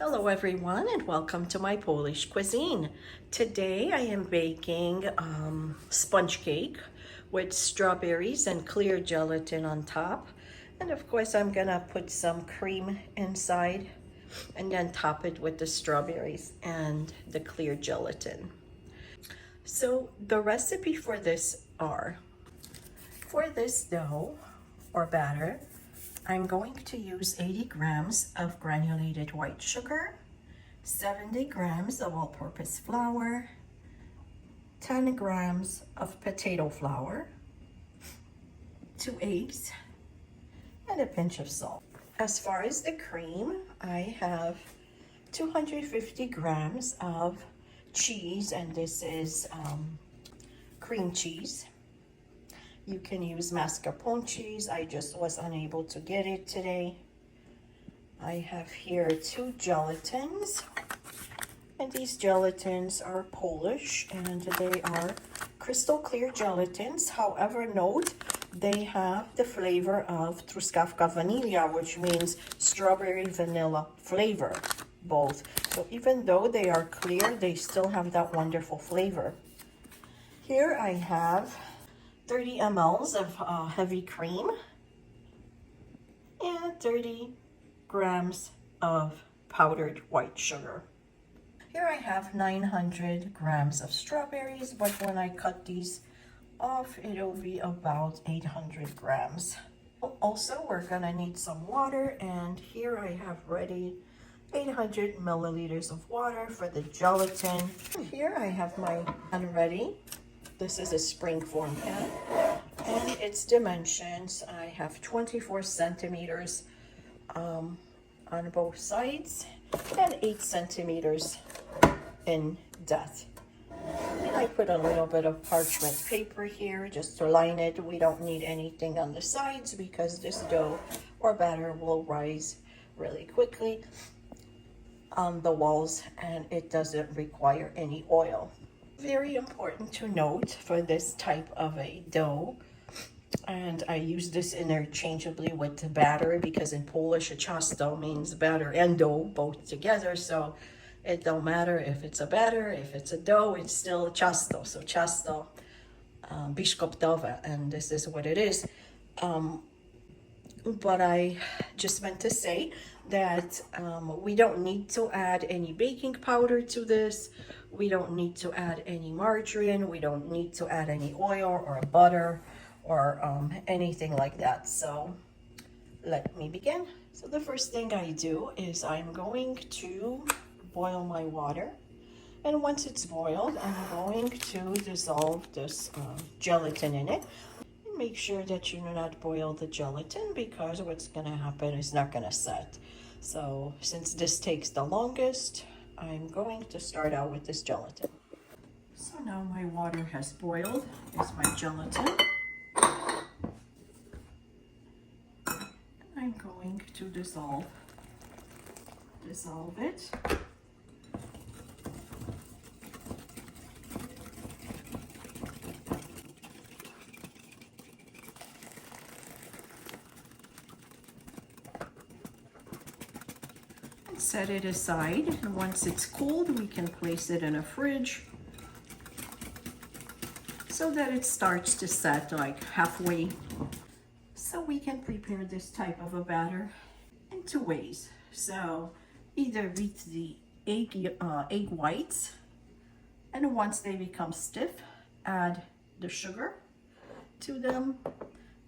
Hello everyone and welcome to my Polish cuisine. Today I am baking sponge cake with strawberries and clear gelatin on top. And of course I'm gonna put some cream inside and then top it with the strawberries and the clear gelatin. So the recipe for this for this dough or batter, I'm going to use 80 grams of granulated white sugar, 70 grams of all-purpose flour, 10 grams of potato flour, 2 eggs, and a pinch of salt. As far as the cream, I have 250 grams of cheese, and this is cream cheese. You can use mascarpone cheese. I just was unable to get it today. I have here 2 gelatins, and these gelatins are Polish and they are crystal clear gelatins. However, note they have the flavor of Truskawka vanilla, which means strawberry vanilla flavor, both. So even though they are clear, they still have that wonderful flavor. Here I have 30 mLs of heavy cream and 30 grams of powdered white sugar. Here I have 900 grams of strawberries, but when I cut these off, it'll be about 800 grams. Also, we're gonna need some water, and here I have ready 800 milliliters of water for the gelatin. Here I have my pan ready. This is a springform pan, and its dimensions, I have 24 centimeters on both sides and 8 centimeters in depth. And I put a little bit of parchment paper here just to line it. We don't need anything on the sides because this dough or batter will rise really quickly on the walls, and it doesn't require any oil. Very important to note for this type of a dough, and I use this interchangeably with the batter because in Polish a ciasto means batter and dough both together, so it don't matter if it's a batter, if it's a dough, it's still a ciasto. So ciasto biszkoptowe, and this is what it is. But I just meant to say that we don't need to add any baking powder to this. We don't need to add any margarine. We don't need to add any oil or butter or anything like that. So let me begin. So the first thing I do is I'm going to boil my water. And once it's boiled, I'm going to dissolve this gelatin in it. Make sure that you do not boil the gelatin because what's going to happen is not going to set. So since this takes the longest, I'm going to start out with this gelatin. So now my water has boiled. Here's my gelatin. I'm going to dissolve it. Set it aside, and once it's cooled, we can place it in a fridge so that it starts to set like halfway. So we can prepare this type of a batter in 2 ways. So either beat the egg whites, and once they become stiff, add the sugar to them,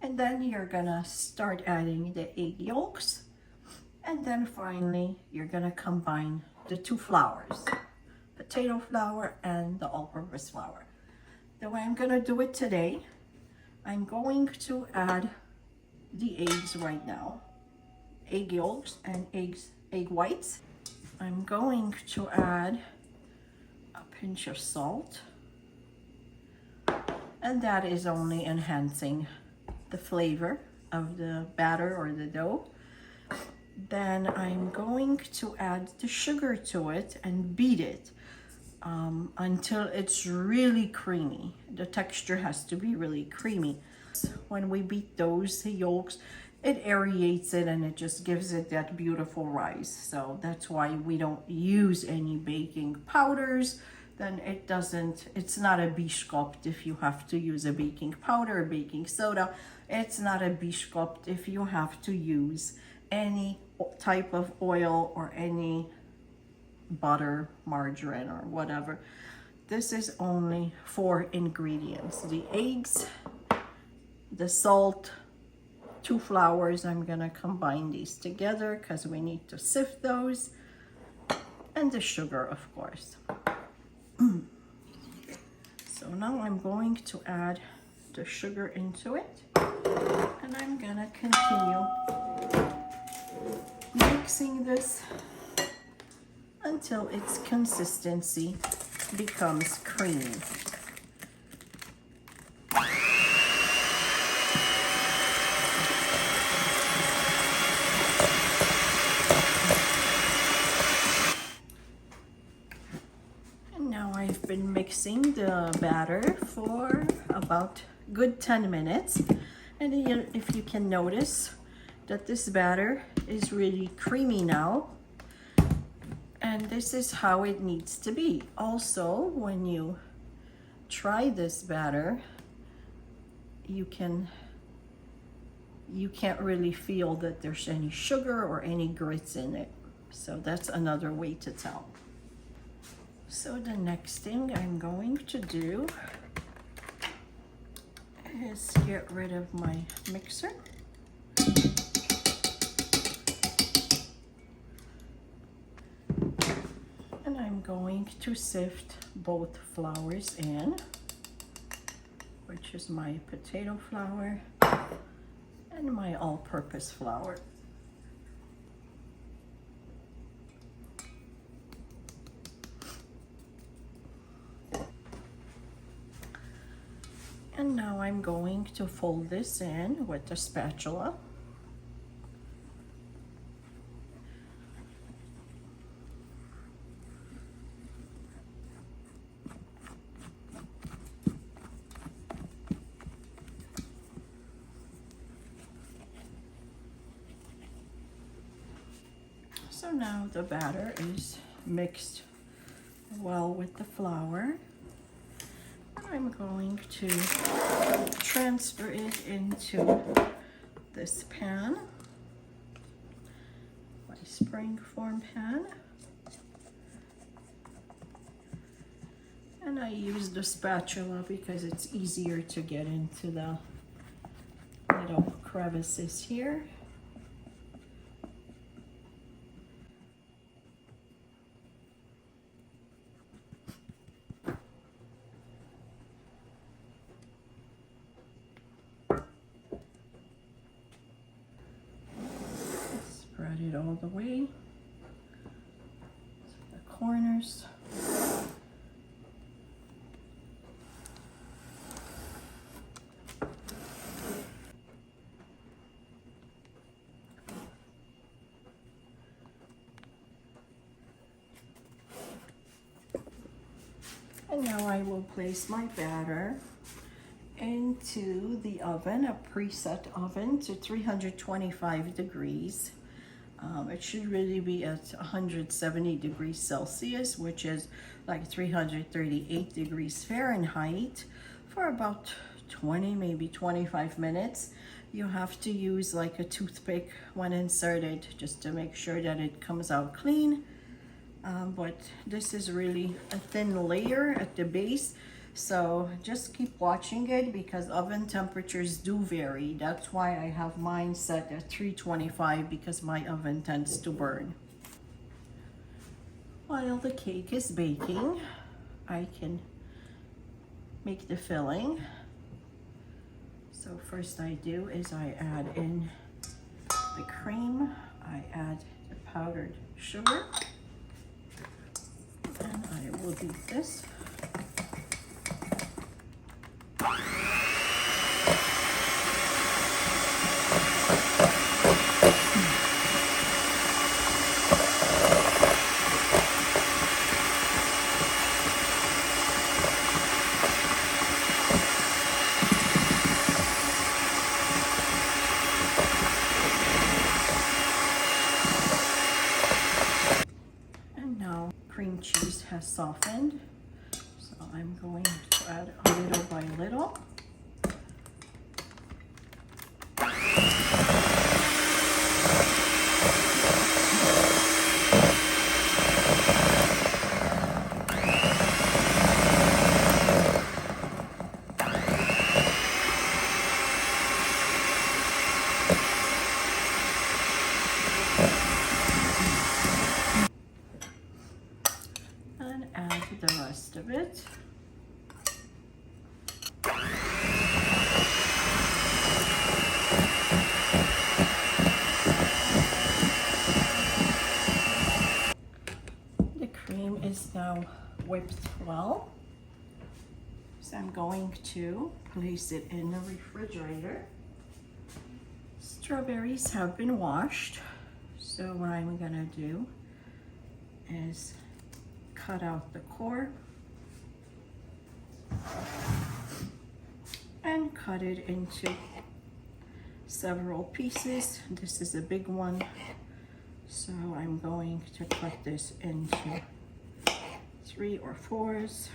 and then you're gonna start adding the egg yolks. And then finally, you're gonna combine the 2 flours, potato flour and the all-purpose flour. The way I'm gonna do it today, I'm going to add the eggs right now, egg yolks and egg whites. I'm going to add a pinch of salt, and that is only enhancing the flavor of the batter or the dough. Then I'm going to add the sugar to it and beat it until it's really creamy. The texture has to be really creamy. When we beat those yolks, it aerates it and it just gives it that beautiful rise. So that's why we don't use any baking powders. Then it's not a Biszkopt if you have to use a baking powder or baking soda. It's not a Biszkopt if you have to use any type of oil or any butter, margarine, or whatever. This is only 4 ingredients: the eggs, the salt, 2 flours. I'm gonna combine these together because we need to sift those, and the sugar, of course. So now I'm going to add the sugar into it, and I'm gonna continue mixing this until its consistency becomes creamy. And now I've been mixing the batter for about good 10 minutes. And if you can notice that this batter is really creamy now. And this is how it needs to be. Also, when you try this batter, you can't really feel that there's any sugar or any grits in it. So that's another way to tell. So the next thing I'm going to do is get rid of my mixer. And I'm going to sift both flours in, which is my potato flour and my all-purpose flour. And now I'm going to fold this in with a spatula. So now the batter is mixed well with the flour. I'm going to transfer it into this pan, my springform pan. And I use the spatula because it's easier to get into the little crevices here. Spread it all the way to the corners. And now I will place my batter into the oven, a preset oven, to 325 degrees. It should really be at 170 degrees Celsius, which is like 338 degrees Fahrenheit, for about 20, maybe 25 minutes. You have to use like a toothpick when inserted just to make sure that it comes out clean. But this is really a thin layer at the base, so just keep watching it because oven temperatures do vary. That's why I have mine set at 325, because my oven tends to burn. While the cake is baking, I can make the filling. So first I do is I add in the cream, I add the powdered sugar, and I will beat this. softened. So I'm going to add a little by little. And add the rest of it. The cream is now whipped well. So I'm going to place it in the refrigerator. Strawberries have been washed. So what I'm gonna do is cut out the core and cut it into several pieces. This is a big one, so I'm going to cut this into 3 or 4s.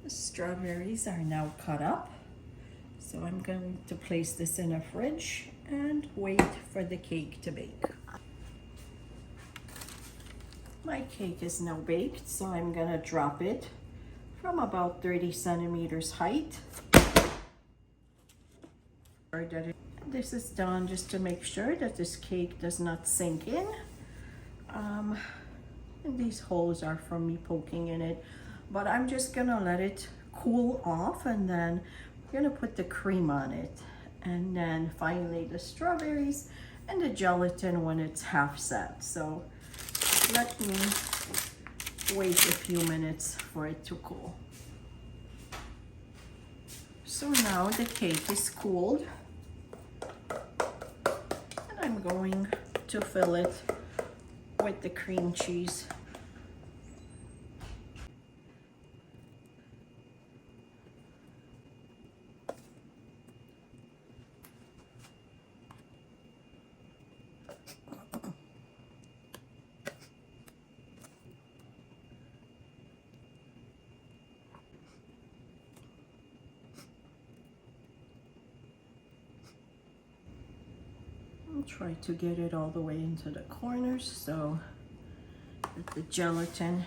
Strawberries are now cut up, so I'm going to place this in a fridge and wait for the cake to bake. My cake is now baked, so I'm gonna drop it from about 30 centimeters height. This is done just to make sure that this cake does not sink in. And these holes are from me poking in it. But I'm just gonna let it cool off, and then I'm gonna put the cream on it. And then finally the strawberries and the gelatin when it's half set. So let me wait a few minutes for it to cool. So now the cake is cooled. And I'm going to fill it with the cream cheese. Try to get it all the way into the corners so that the gelatin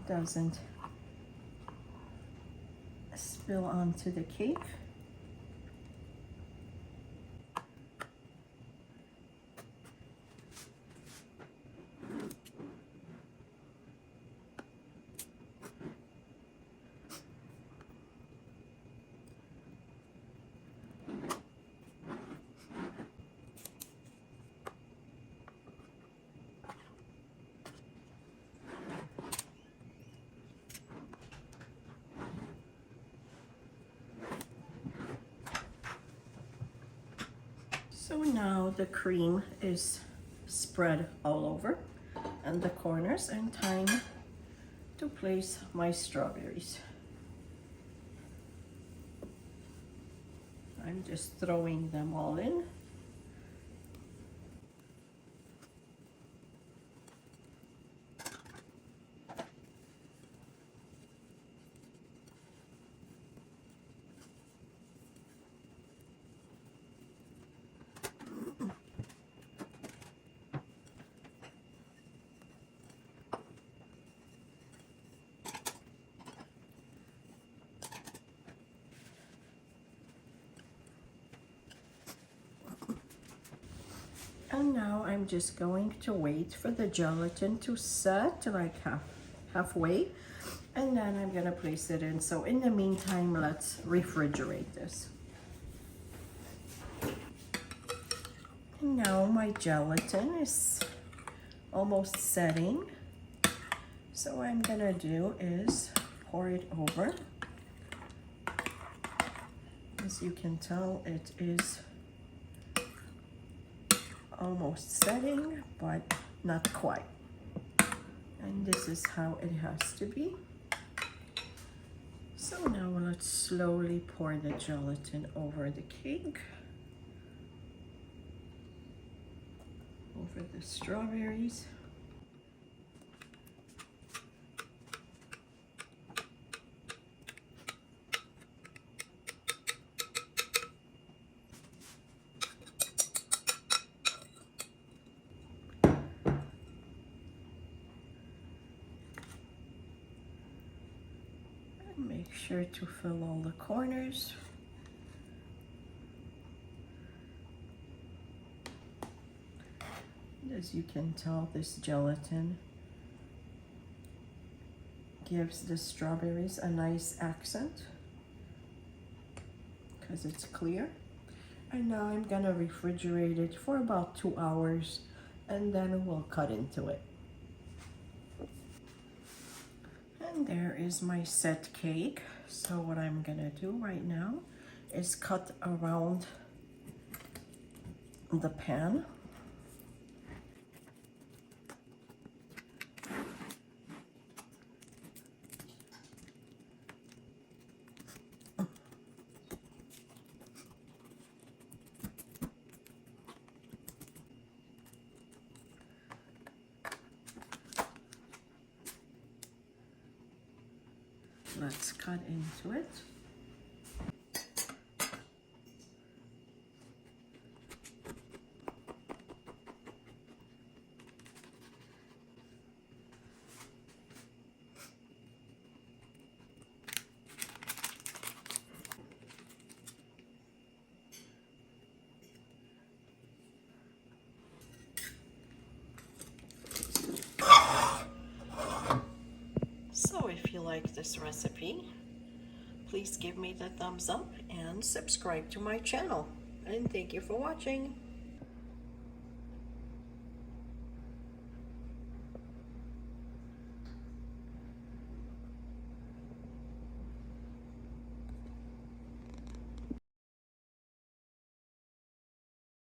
doesn't spill onto the cake. So now the cream is spread all over and the corners, and time to place my strawberries. I'm just throwing them all in. And now I'm just going to wait for the gelatin to set like halfway, and then I'm gonna place it in. So in the meantime, let's refrigerate this. And now my gelatin is almost setting. So what I'm gonna do is pour it over. As you can tell, it is almost setting, but not quite. And this is how it has to be. So now let's slowly pour the gelatin over the cake, over the strawberries. Make sure to fill all the corners. As you can tell, this gelatin gives the strawberries a nice accent because it's clear. And now I'm gonna refrigerate it for about 2 hours and then we'll cut into it. And there is my set cake. So what I'm gonna do right now is cut around the pan. Let's cut into it. So if you like this recipe, please give me the thumbs up and subscribe to my channel. And thank you for watching.